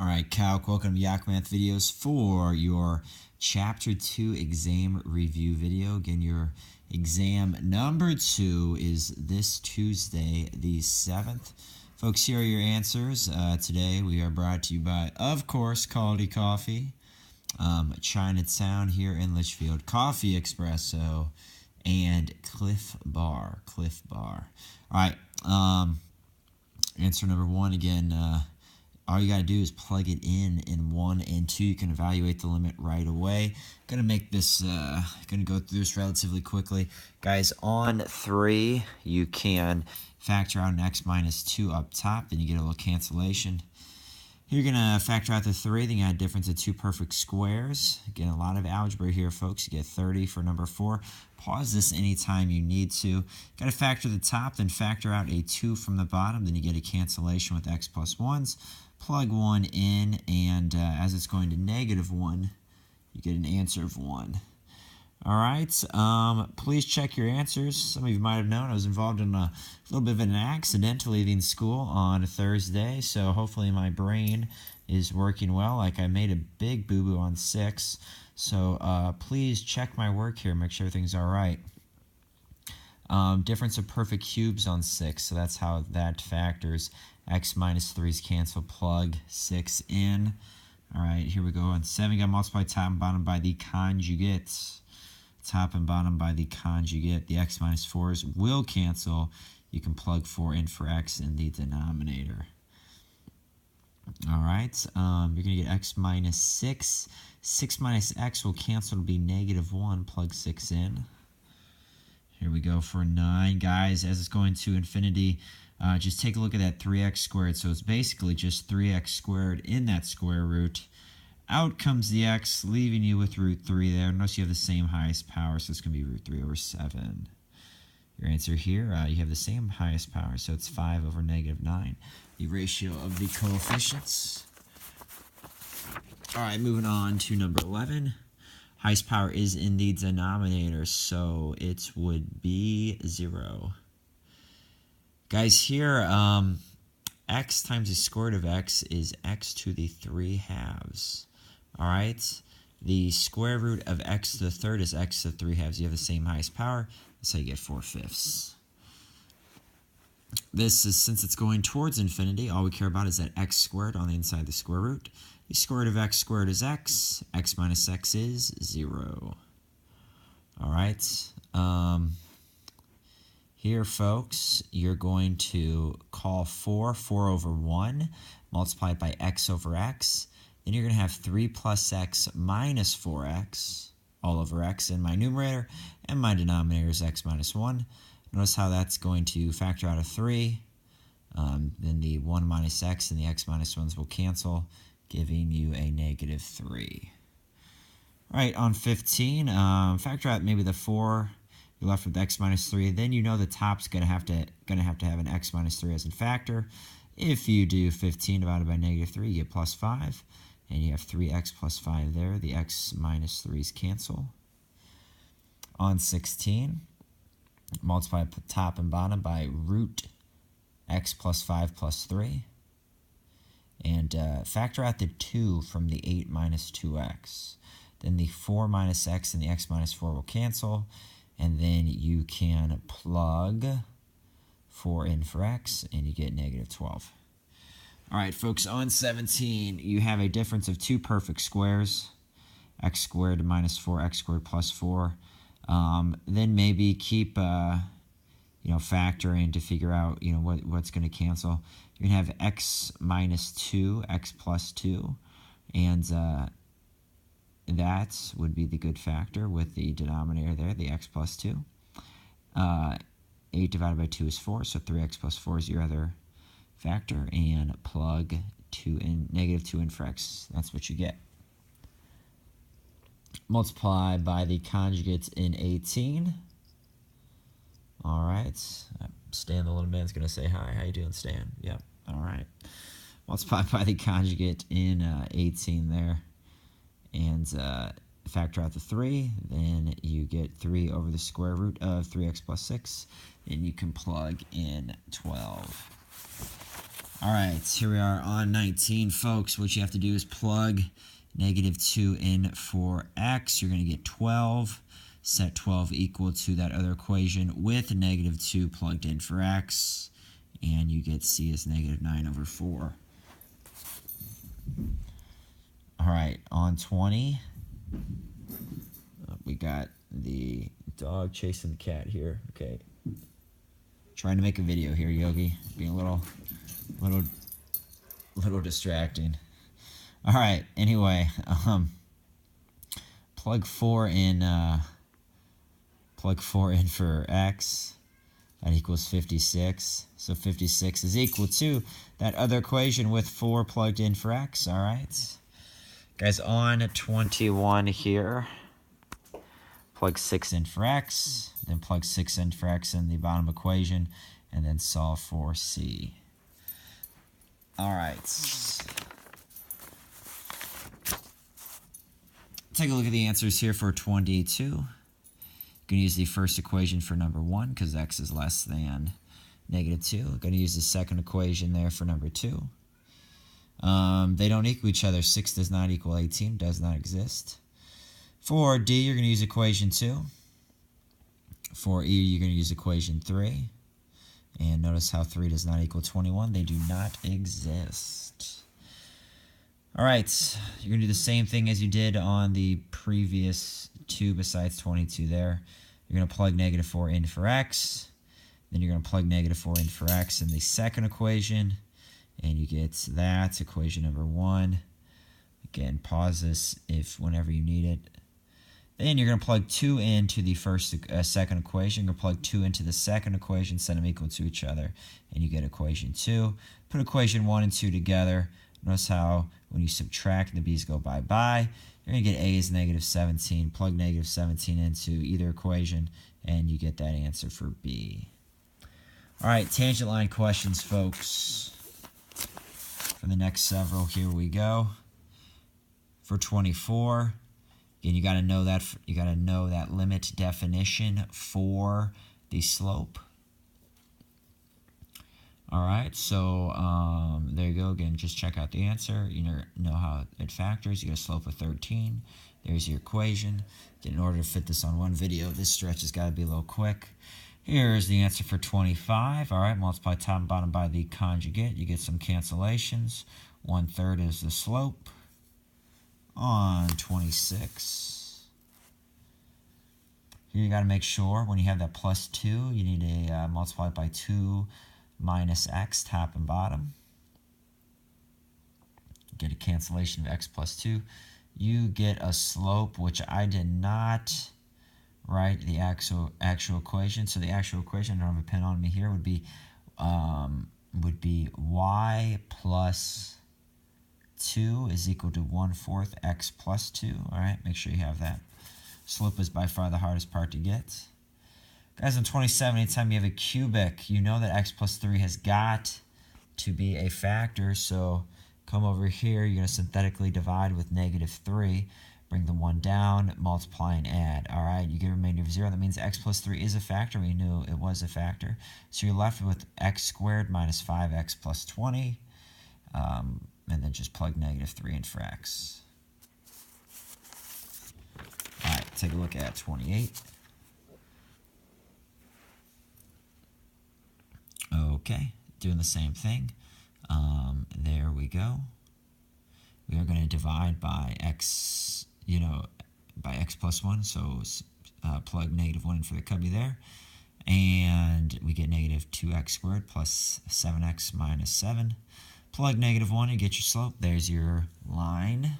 All right, Calc, welcome to Yak Math videos for your Chapter 2 exam review video. Again, your exam number 2 is this Tuesday, the 7th. Folks, here are your answers. Today we are brought to you by, of course, Quality Coffee, Chinatown here in Litchfield, Coffee Espresso, and Cliff Bar. All right, answer number 1 again. All you got to do is plug it in 1 and 2. You can evaluate the limit right away. Gonna make this, gonna go through this relatively quickly. Guys, on 3, you can factor out an x minus 2 up top. Then you get a little cancellation. You're gonna factor out the 3. Then you add a difference of 2 perfect squares. Again, a lot of algebra here, folks. You get 30 for number 4. Pause this anytime you need to. Got to factor the top, then factor out a 2 from the bottom. Then you get a cancellation with x plus 1s. Plug 1 in, and as it's going to -1, you get an answer of 1. All right, please check your answers. Some of you might have known I was involved in a little bit of an accident leaving school on Thursday, so hopefully my brain is working well. Like, I made a big boo-boo on 6, so please check my work here, make sure everything's all right. Difference of perfect cubes on 6, so that's how that factors. X minus 3's cancel, plug 6 in. All right, here we go. On 7, you got to multiply top and bottom by the conjugates. Top and bottom by the conjugate. The x minus 4's will cancel. You can plug 4 in for x in the denominator. All right, you're going to get x minus 6. 6 minus x will cancel to be -1. Plug 6 in. Here we go for 9, guys. As it's going to infinity, just take a look at that 3x squared. So it's basically just 3x squared in that square root. Out comes the x, leaving you with root 3 there. Notice you have the same highest power, so it's going to be root 3 over 7. Your answer here, you have the same highest power, so it's 5 over -9, the ratio of the coefficients. All right, moving on to number 11. Highest power is in the denominator, so it would be 0. Guys, here, x times the square root of x is x to the 3/2. All right? The square root of x to the third is x to the 3/2. You have the same highest power. That's how you get 4/5. This is, since it's going towards infinity, all we care about is that x squared on the inside of the square root. The square root of x squared is x. X minus x is 0. All right. Here, folks, you're going to call 4 over 1, multiply it by x over x. Then you're going to have 3 plus x minus 4x all over x in my numerator, and my denominator is x minus 1. Notice how that's going to factor out a 3. Then the 1 minus x and the x minus 1s will cancel, giving you a -3. All right, on 15, factor out maybe the 4. You're left with x minus 3. Then you know the top's gonna have to have an x minus 3 as a factor. If you do 15 divided by -3, you get plus 5, and you have 3x plus 5 there. The x minus 3's cancel. On 16, multiply top and bottom by root x plus 5 plus 3. And factor out the 2 from the 8 minus 2x. Then the 4 minus x and the x minus 4 will cancel. And then you can plug 4 in for x, and you get -12. All right, folks, on 17, you have a difference of 2 perfect squares, x squared minus 4, x squared plus 4. Then maybe keep factoring to figure out what's going to cancel. You're going to have x minus 2, x plus 2, and that would be the good factor with the denominator there, the x plus 2. 8 divided by 2 is 4, so 3x plus 4 is your other factor, and plug -2 in for x. That's what you get. Multiply by the conjugates in 18. All right. Stan, the little man's going to say hi. How you doing, Stan? Yep. All right. Multiply by the conjugate in 18 there. And factor out the 3. Then you get 3 over the square root of 3x plus 6. And you can plug in 12. All right, here we are on 19, folks. What you have to do is plug -2 in for x. You're going to get 12. Set 12 equal to that other equation with -2 plugged in for x. And you get c is -9/4. All right, on 20, we got the dog chasing the cat here. Okay. Trying to make a video here, Yogi. Being a little distracting. All right. Anyway, plug 4 in for x. That equals 56. So 56 is equal to that other equation with 4 plugged in for x. All right. Guys, on 21 here, plug 6 in for x, then plug 6 in for x in the bottom equation, and then solve for c. All right. Take a look at the answers here for 22. You can use the first equation for number 1 because x is less than -2. Going to use the second equation there for number 2. They don't equal each other. 6 does not equal 18. Does not exist. For D, you're going to use equation 2. For E, you're going to use equation 3. And notice how 3 does not equal 21. They do not exist. All right. You're going to do the same thing as you did on the previous 2 besides 22 there. You're going to plug -4 in for x. Then you're going to plug -4 in for x in the second equation. And you get that, equation number 1. Again, pause this whenever you need it. Then you're going to plug 2 into the second equation. You're going to plug 2 into the second equation, set them equal to each other, and you get equation 2. Put equation 1 and 2 together. Notice how when you subtract, the b's go bye-bye. You're going to get a is -17. Plug -17 into either equation, and you get that answer for B. All right, tangent line questions, folks. For the next several, here we go. For 24, again, you got to know that limit definition for the slope. All right, so there you go. Again, just check out the answer. You know how it factors. You get a slope of 13. There's your equation. Again, in order to fit this on one video, this stretch has got to be a little quick. Here's the answer for 25. All right, multiply top and bottom by the conjugate. You get some cancellations. 1/3 is the slope. On 26. Here you got to make sure when you have that +2, you need to multiply it by 2 minus x, top and bottom. Get a cancellation of x plus 2. You get a slope, which I did not write the actual equation. So the actual equation, I don't have a pen on me here, would be y plus 2 is equal to 1/4 x plus 2. All right, make sure you have that. Slope is by far the hardest part to get. Guys, in 27, anytime you have a cubic, you know that x plus 3 has got to be a factor. So come over here, you're going to synthetically divide with -3. Bring the 1 down, multiply and add. All right, you get a remainder of 0. That means x plus 3 is a factor. We knew it was a factor. So you're left with x squared minus 5x plus 20. And then just plug -3 in for x. All right, take a look at 28. Okay, doing the same thing. There we go. We are going to divide by x, by x plus 1. So plug -1 in for the cubby there. And we get -2x squared plus 7x minus 7. Plug -1 and get your slope. There's your line.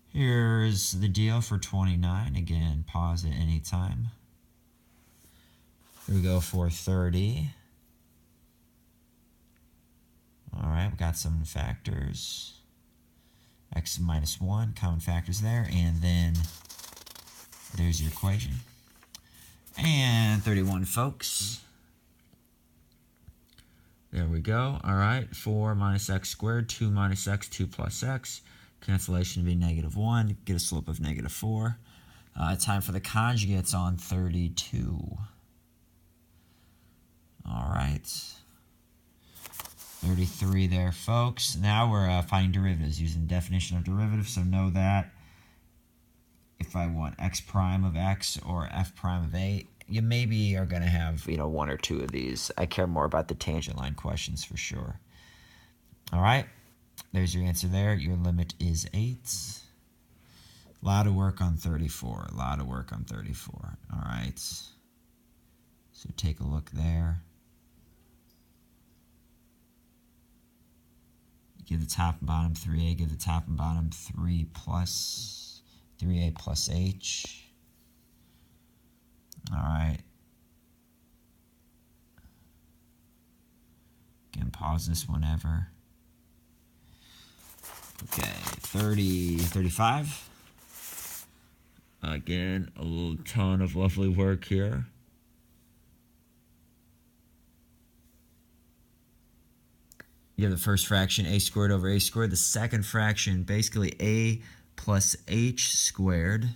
Here's the deal for 29. Again, pause at any time. Here we go for 30. All right, we got some factors. X minus 1, common factors there. And then there's your equation. And 31, folks. There we go. All right, 4 minus x squared, 2 minus x, 2 plus x. Cancellation would be -1. Get a slope of -4. Time for the conjugates on 32. All right. 33 there, folks. Now we're finding derivatives using definition of derivative, so know that if I want x prime of x or f prime of a, you maybe are going to have, one or two of these. I care more about the tangent line questions for sure. All right, there's your answer there. Your limit is 8. A lot of work on 34. A lot of work on 34. All right, so take a look there. Give the top and bottom 3a, give the top and bottom 3a plus h. All right. Again, pause this whenever. Okay, 35. Again, a little ton of lovely work here. You have the first fraction, a squared over a squared. The second fraction, basically a plus h squared.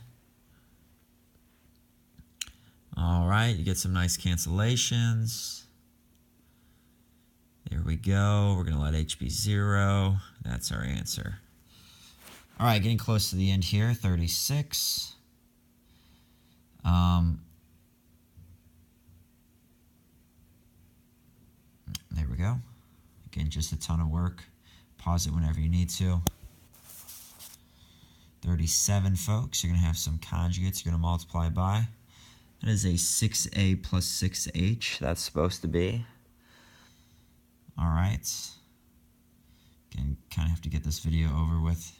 All right, you get some nice cancellations. There we go. We're going to let h be 0. That's our answer. All right, getting close to the end here, 36. There we go. Again, just a ton of work. Pause it whenever you need to. 37, folks. You're going to have some conjugates you're going to multiply by. That is a 6a plus 6h. That's supposed to be. All right. Again, kind of have to get this video over with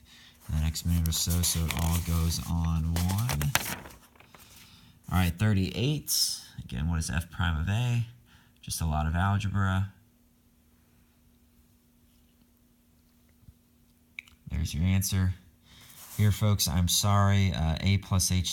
in the next minute or so it all goes on 1. All right, 38. Again, what is f prime of a? Just a lot of algebra. There's your answer. Here, folks, I'm sorry. A plus h